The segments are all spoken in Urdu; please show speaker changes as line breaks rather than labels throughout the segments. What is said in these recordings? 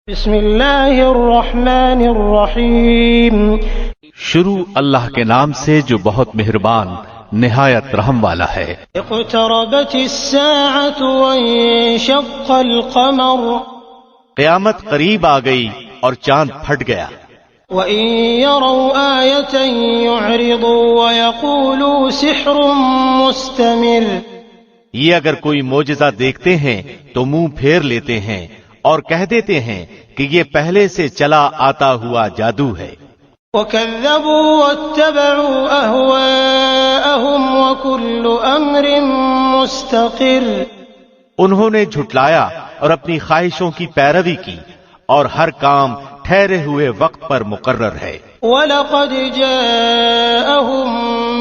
بسم اللہ الرحمن الرحیم۔
شروع اللہ کے نام سے جو بہت مہربان نہایت رحم والا ہے۔
اقتربت الساعة وانشق القمر
قیامت قریب آ گئی اور چاند پھٹ گیا۔
وإن يروا آية يعرضوا ويقولوا سحر مستمر۔
یہ اگر کوئی معجزہ دیکھتے ہیں تو منہ پھیر لیتے ہیں اور کہہ دیتے ہیں کہ یہ پہلے سے چلا آتا ہوا جادو ہے۔
وكذبوا واتبعوا أهواءهم وكل أمر مستقر۔
انہوں نے جھٹلایا اور اپنی خواہشوں کی پیروی کی اور ہر کام ٹھہرے ہوئے وقت پر مقرر ہے۔
وَلَقَدْ جَاءَهُم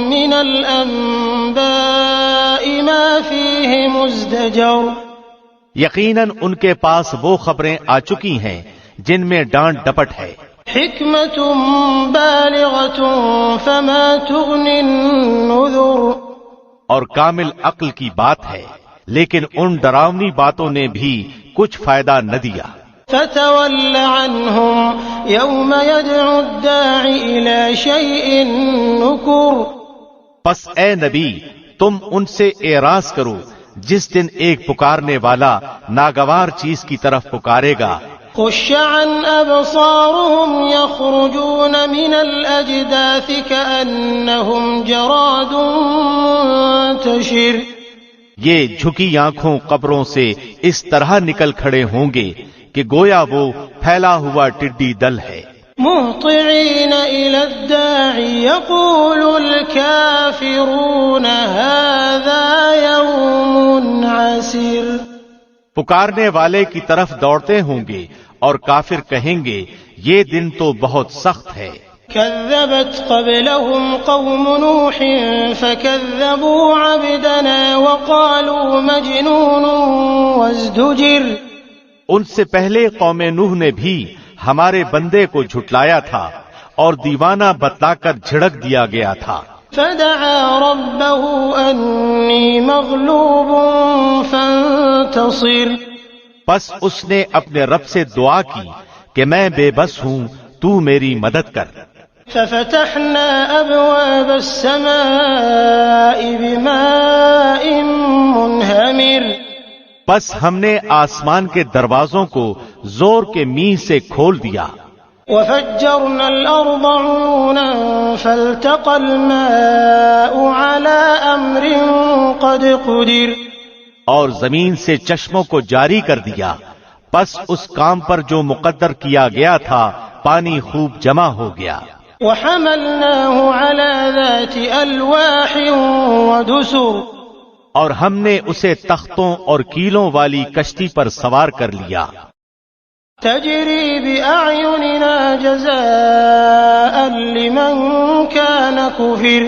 مِّنَ الْأَنبَاءِ مَا فِيهِ مُزْدَجَرٌ۔
یقیناً ان کے پاس وہ خبریں آ چکی ہیں جن میں ڈانٹ ڈپٹ ہے۔
حکمت بالغۃ فما تغنی النذر۔
اور کامل عقل کی بات ہے لیکن ان ڈراؤنی باتوں نے بھی کچھ فائدہ نہ دیا۔
فتول عنہم یوم یدعو الداعی الی شیء نکر۔
پس اے نبی تم ان سے اعراض کرو جس دن ایک پکارنے والا ناگوار چیز کی طرف پکارے گا۔
خش عن ابصارهم يخرجون من الاجداث كأنهم جراد منتشر۔
یہ جھکی آنکھوں قبروں سے اس طرح نکل کھڑے ہوں گے کہ گویا وہ پھیلا ہوا ٹڈی دل ہے۔
مہطعین الی الداعی یقول الکافرون هذا یوم عسر۔
پکارنے والے کی طرف دوڑتے ہوں گے اور کافر کہیں گے یہ دن تو بہت سخت ہے۔
كذبت قبلهم قوم نوح فكذبوا عبدنا وقالوا مجنون وازدجر۔
ان سے پہلے قوم نوح نے بھی ہمارے بندے کو جھٹلایا تھا اور دیوانہ بتلا کر جھڑک دیا گیا تھا۔
فدعا ربه انی مغلوب فانتصر۔
پس اس نے اپنے رب سے دعا کی کہ میں بے بس ہوں تو میری مدد کر۔
ففتحنا ابواب السماء بماء منہمر۔
پس ہم نے آسمان کے دروازوں کو زور کے میہ سے کھول دیا۔
وفجرنا الارض عيونا فالتقى الماء على امر قد قدر۔
اور زمین سے چشموں کو جاری کر دیا، پس اس کام پر جو مقدر کیا گیا تھا پانی خوب جمع ہو گیا۔
وحملناه على ذات الواح ودسر۔
اور ہم نے اسے تختوں اور کیلوں والی کشتی پر سوار کر لیا۔
تجری بأعیننا جزاء لمن كان كفر۔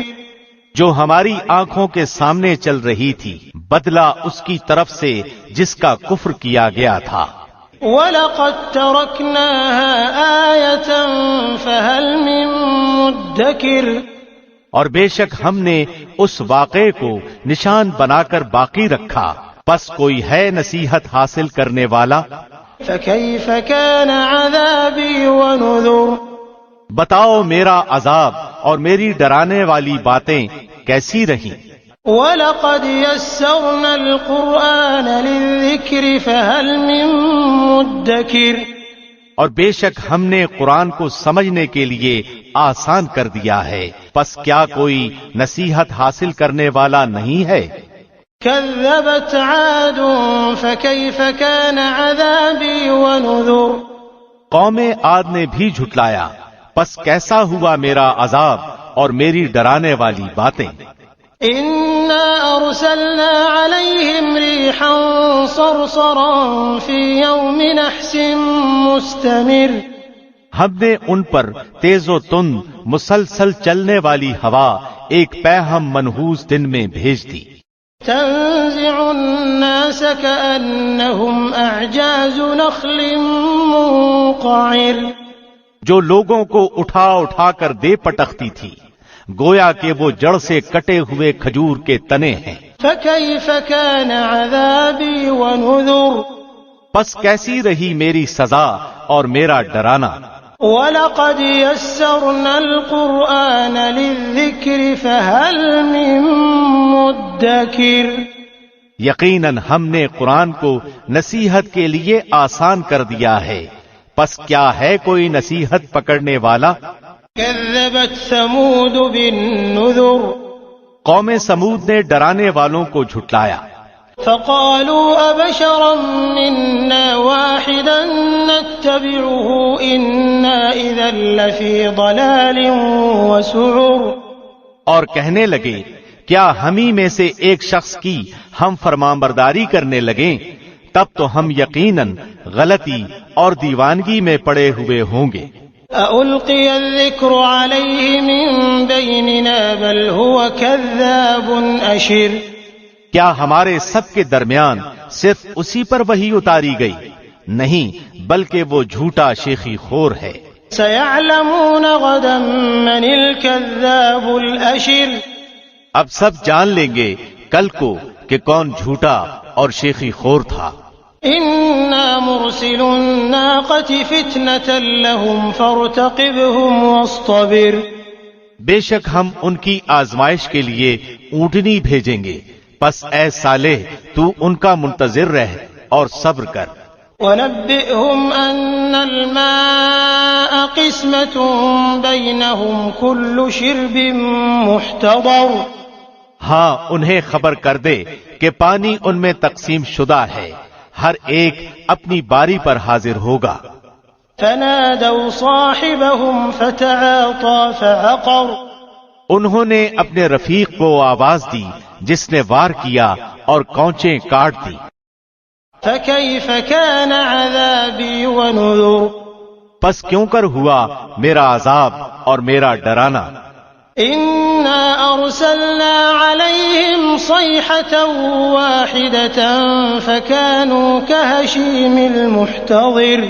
جو ہماری آنکھوں کے سامنے چل رہی تھی بدلہ اس کی طرف سے جس کا کفر کیا گیا تھا۔
وَلَقَدْ تَرَكْنَاهَا آيَةً فَهَلْ مِن مُدَّكِرٍ۔
اور بے شک ہم نے اس واقعے کو نشان بنا کر باقی رکھا، پس کوئی ہے نصیحت حاصل کرنے والا؟
فَكَيْفَ كَانَ عَذَابِي وَنُذُرِ۔
بتاؤ میرا عذاب اور میری ڈرانے والی باتیں کیسی رہیں۔
وَلَقَدْ يَسَّرْنَا الْقُرْآنَ لِلذِّكْرِ فَهَلْ مِن مُدَّكِرٍ۔
اور بے شک ہم نے قرآن کو سمجھنے کے لیے آسان کر دیا ہے، پس کیا کوئی نصیحت حاصل کرنے والا نہیں ہے؟
كذبت عاد فكيف كان عذابي ونذر۔
قوم عاد نے بھی جھٹلایا، پس کیسا ہوا میرا عذاب اور میری ڈرانے والی باتیں۔
إنا أرسلنا عليهم ريحا صرصرا في يوم نحس مستمر۔
ہم نے ان پر تیز و تند مسلسل چلنے والی ہوا ایک پیہم منحوس دن میں بھیج دی۔
تنزع الناس كأنهم أعجاز نخل منقعر۔
جو لوگوں کو اٹھا اٹھا کر دے پٹکتی تھی گویا کہ وہ جڑ سے کٹے ہوئے کھجور کے تنے ہیں۔
فكيف كان عذابي ونذر۔
پس کیسی رہی میری سزا اور میرا ڈرانا۔
وَلَقَدْ يَسَّرْنَا الْقُرْآنَ لِلذِّكْرِ فَهَلْ مِن مُّدَّكِرٍ۔
یقیناً ہم نے قرآن کو نصیحت کے لیے آسان کر دیا ہے، پس کیا ہے کوئی نصیحت پکڑنے والا؟
كَذَّبَتْ ثَمُودُ بِالنُّذُرِ۔
قوم سمود نے ڈرانے والوں کو جھٹلایا۔
فَقَالُوا أَبَشَرًا مِّنَّا وَاحِدًا نَّتَّبِعُهُ إِنَّا إِذًا لَّفِي ضَلَالٍ وَسُعُرٍ۔
اور کہنے لگے کیا ہم ہی میں سے ایک شخص کی ہم فرمانبرداری کرنے لگیں، تب تو ہم یقیناً غلطی اور دیوانگی میں پڑے ہوئے ہوں گے۔
أَأُلْقِيَ الذِّكْرُ عَلَيْهِ مِن بَيْنِنَا بَلْ هُوَ كَذَّابٌ أَشِرٌ۔
کیا ہمارے سب کے درمیان صرف اسی پر وحی اتاری گئی؟ نہیں، بلکہ وہ جھوٹا شیخی خور ہے۔
سَيَعْلَمُونَ غَدًا مَّنِ الْكَذَّابُ الْأَشِرُ۔
اب سب جان لیں گے کل کو کہ کون جھوٹا اور شیخی خور تھا۔
إِنَّا مُرْسِلُو النَّاقَةِ فِتْنَةً لَّهُمْ فَارْتَقِبْهُمْ وَاصْطَبِرْ۔
بے شک ہم ان کی آزمائش کے لیے اونٹنی بھیجیں گے، پس اے صالح تو ان کا منتظر رہ اور صبر کر۔
وَنَبِّئْهُمْ أَنَّ الْمَاءَ قِسْمَةٌ بَيْنَهُمْ كُلُّ شِرْبٍ مُحْتَضَرٌ۔
ہاں انہیں خبر کر دے کہ پانی ان میں تقسیم شدہ ہے، ہر ایک اپنی باری پر حاضر ہوگا۔
فَنَادَوْا صَاحِبَهُمْ فَتَعَاطَىٰ فَعَقَرَ۔
انہوں نے اپنے رفیق کو آواز دی جس نے وار کیا اور کونچیں کاٹ دی۔
فَكَيْفَ كَانَ عَذَابِي وَنُذُرِ۔
پس کیوں کر ہوا میرا عذاب اور میرا ڈرانا۔
إِنَّا أَرْسَلْنَا عَلَيْهِمْ صَيْحَةً وَاحِدَةً فَكَانُوا كَهَشِيمِ الْمُحْتَظِرِ۔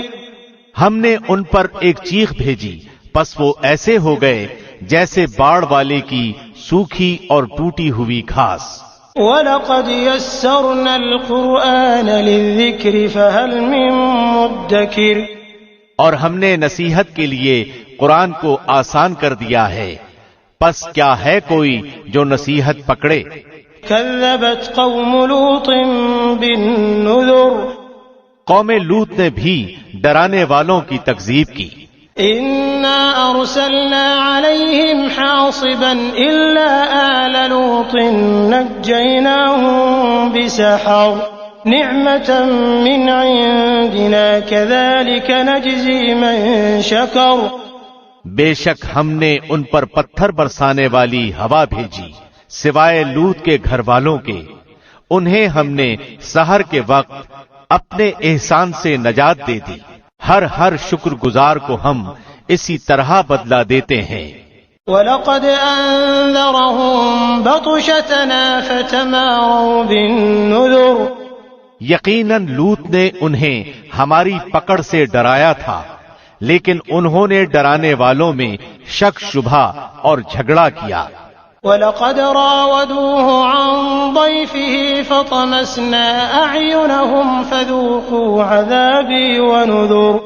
ہم
نے ان پر ایک چیخ بھیجی، پس وہ ایسے ہو گئے جیسے باڑ والے کی سوکھی اور ٹوٹی ہوئی گھاس۔
وَلَقَدْ يَسَّرْنَا الْقُرْآنَ لِلذِّكْرِ فَهَلْ مِن مُّدَّكِرٍ۔
اور ہم نے نصیحت کے لیے قرآن کو آسان کر دیا ہے، پس کیا ہے کوئی جو نصیحت پکڑے؟
كَذَّبَتْ قَوْمُ لُوطٍ بِالنُّذُرِ۔
قوم لوط نے بھی ڈرانے والوں کی تکذیب کی۔
إِنَّا أَرْسَلْنَا عَلَيْهِمْ حَاصِبًا إِلَّا آلَ لُوطٍ نَجَّيْنَاهُم بِسَحَرٍ نِعْمَةً مِّنْ عِندِنَا كَذَلِكَ نَجْزِي مَن شَكَرَ۔
بے شک ہم نے ان پر پتھر برسانے والی ہوا بھیجی سوائے لوط کے گھر والوں کے، انہیں ہم نے سحر کے وقت اپنے احسان سے نجات دے دی، ہر شکر گزار کو ہم اسی طرح بدلہ دیتے ہیں۔
وَلَقَدْ أَنذَرَهُم بَطْشَتَنَا فَتَمَارَوْا بِالنُّذُرِ۔
یقیناً لوط نے انہیں ہماری پکڑ سے ڈرایا تھا، لیکن انہوں نے ڈرانے والوں میں شک شبہ اور جھگڑا کیا۔
وَلَقَدْ رَاوَدُوهُ عَن ضَيْفِهِ فَطَمَسْنَا أَعْيُنَهُمْ فَذُوقُوا عَذَابِي وَنُذُرِ۔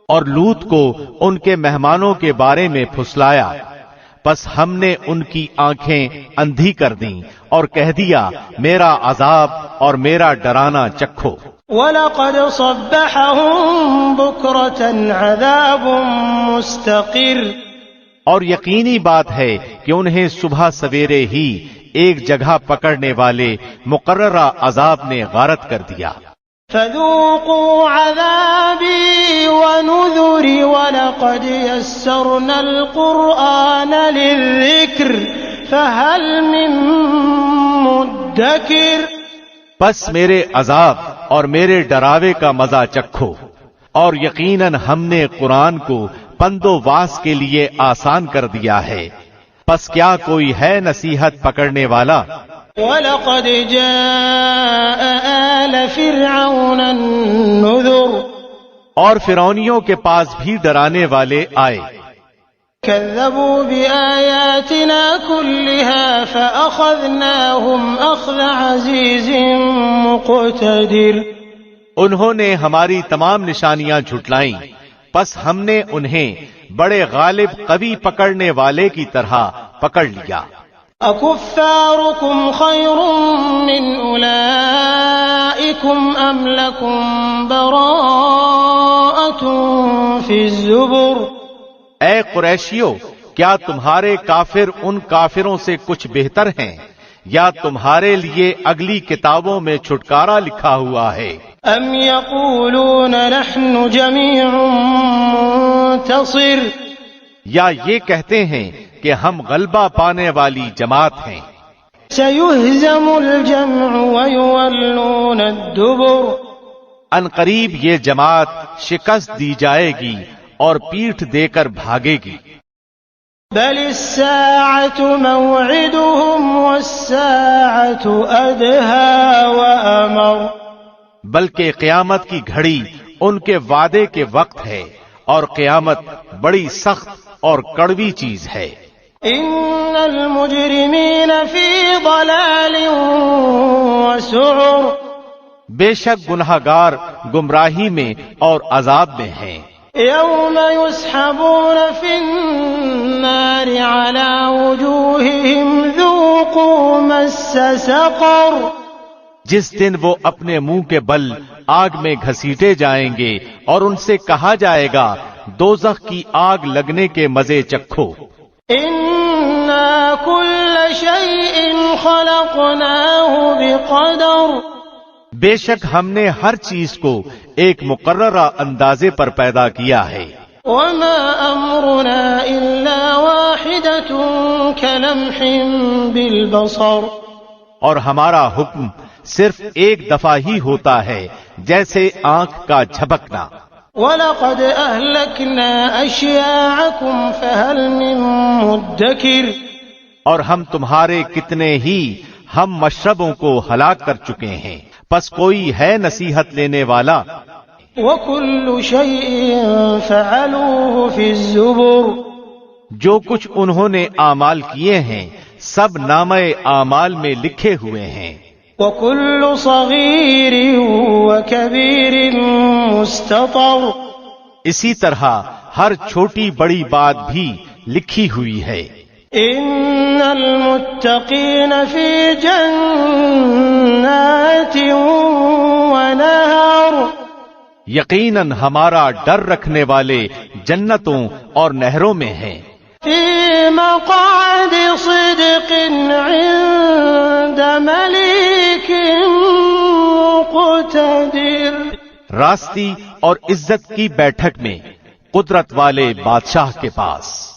اور لوط کو ان کے مہمانوں کے بارے میں پھسلایا، پس ہم نے ان کی آنکھیں اندھی کر دیں اور کہہ دیا میرا عذاب اور میرا ڈرانا چکھو۔
وَلَقَدْ صَبَّحَهُم بُكْرَةً عَذَابٌ مُسْتَقِرٌ۔
اور یقینی بات ہے کہ انہیں صبح سویرے ہی ایک جگہ پکڑنے والے مقررہ عذاب نے غارت کر دیا۔
فَذُوقُوا عَذَابِي وَنُذُرِ وَلَقَدْ يَسَّرْنَا الْقُرْآنَ لِلذِّكْرِ فَهَلْ مِن مُّدَّكِرٍ۔
پس میرے عذاب اور میرے ڈراوے کا مزہ چکھو، اور یقیناً ہم نے قرآن کو پند و واس کے لیے آسان کر دیا ہے، پس کیا کوئی ہے نصیحت پکڑنے والا؟
وَلَقَدْ جَاءَ آلَ فِرْعَوْنَ النُّذُرُ۔
اور فرعونیوں کے پاس بھی ڈرانے والے آئے۔
كَذَّبُوا بِآيَاتِنَا كُلِّهَا فَأَخَذْنَاهُمْ أَخْذَ عَزِيزٍ مُقْتَدِرٍ۔
انہوں نے ہماری تمام نشانیاں جھٹلائیں، پس ہم نے انہیں بڑے غالب قوی پکڑنے والے کی طرح پکڑ لیا۔
أكفاركم خير من أولئكم أم لكم براءة في الزبر؟
اے قریشیو، کیا تمہارے کافر ان کافروں سے کچھ بہتر ہیں یا تمہارے لیے اگلی کتابوں میں چھٹکارا لکھا ہوا ہے؟
ام يقولون نحن جميع منتصر؟
یا یہ کہتے ہیں کہ ہم غلبہ پانے والی جماعت ہیں۔
سيهزم الجمع ويولون الدبر؟
ان قریب یہ جماعت شکست دی جائے گی اور پیٹھ دے کر بھاگے گی۔
بل الساعة موعدهم والساعة أدهى وأمر؟
بلکہ قیامت کی گھڑی ان کے وعدے کے وقت ہے اور قیامت بڑی سخت اور کڑوی چیز ہے۔
ان المجرمین فی ضلال وسعر؟
بے شک گنہگار گمراہی میں اور عذاب میں ہیں۔
یوم یسحبون فی النار علی وجوہہم ذوقوا مس سقر؟
جس دن وہ اپنے منہ کے بل آگ میں گھسیٹے جائیں گے اور ان سے کہا جائے گا دوزخ کی آگ لگنے کے مزے چکھو۔
اِنَّا كُلَّ شَيْءٍ خَلَقْنَاهُ بِقَدَرٍ؟
بے شک ہم نے ہر چیز کو ایک مقررہ اندازے پر پیدا کیا ہے۔
وَمَا أَمْرُنَا إِلَّا وَاحِدَةٌ كَلَمْحٍ بِالْبَصَرِ؟
اور ہمارا حکم صرف ایک دفعہ ہی ہوتا ہے جیسے آنکھ کا جھپکنا۔
وَلَقَدْ أَهْلَكْنَا أَشْيَاعَكُمْ فَهَلْ مِن مُدَّكِرٍ؟
اور ہم تمہارے کتنے ہی ہم مشربوں کو ہلاک کر چکے ہیں، پس کوئی ہے نصیحت لینے والا؟
وَكُلُّ شَيْءٍ فَعَلُوهُ فِي الزُّبُرِ؟
جو کچھ انہوں نے اعمال کیے ہیں سب نامہ اعمال میں لکھے ہوئے ہیں۔
وَكُلُّ صَغِيرٍ وَكَبِيرٍ مُسْتَطَرٍ؟
اسی طرح ہر چھوٹی بڑی بات بھی لکھی ہوئی ہے۔
إِنَّ الْمُتَّقِينَ فِي جَنَّاتٍ وَنَهَرٍ؟
یقیناً ہمارا ڈر رکھنے والے جنتوں اور نہروں میں ہیں۔
فِي مَقْعَدِ صِدْقٍ عِندَ مَلِيكٍ مُقْتَدِرٍ؟
راستی اور عزت کی بیٹھک میں قدرت والے بادشاہ کے پاس۔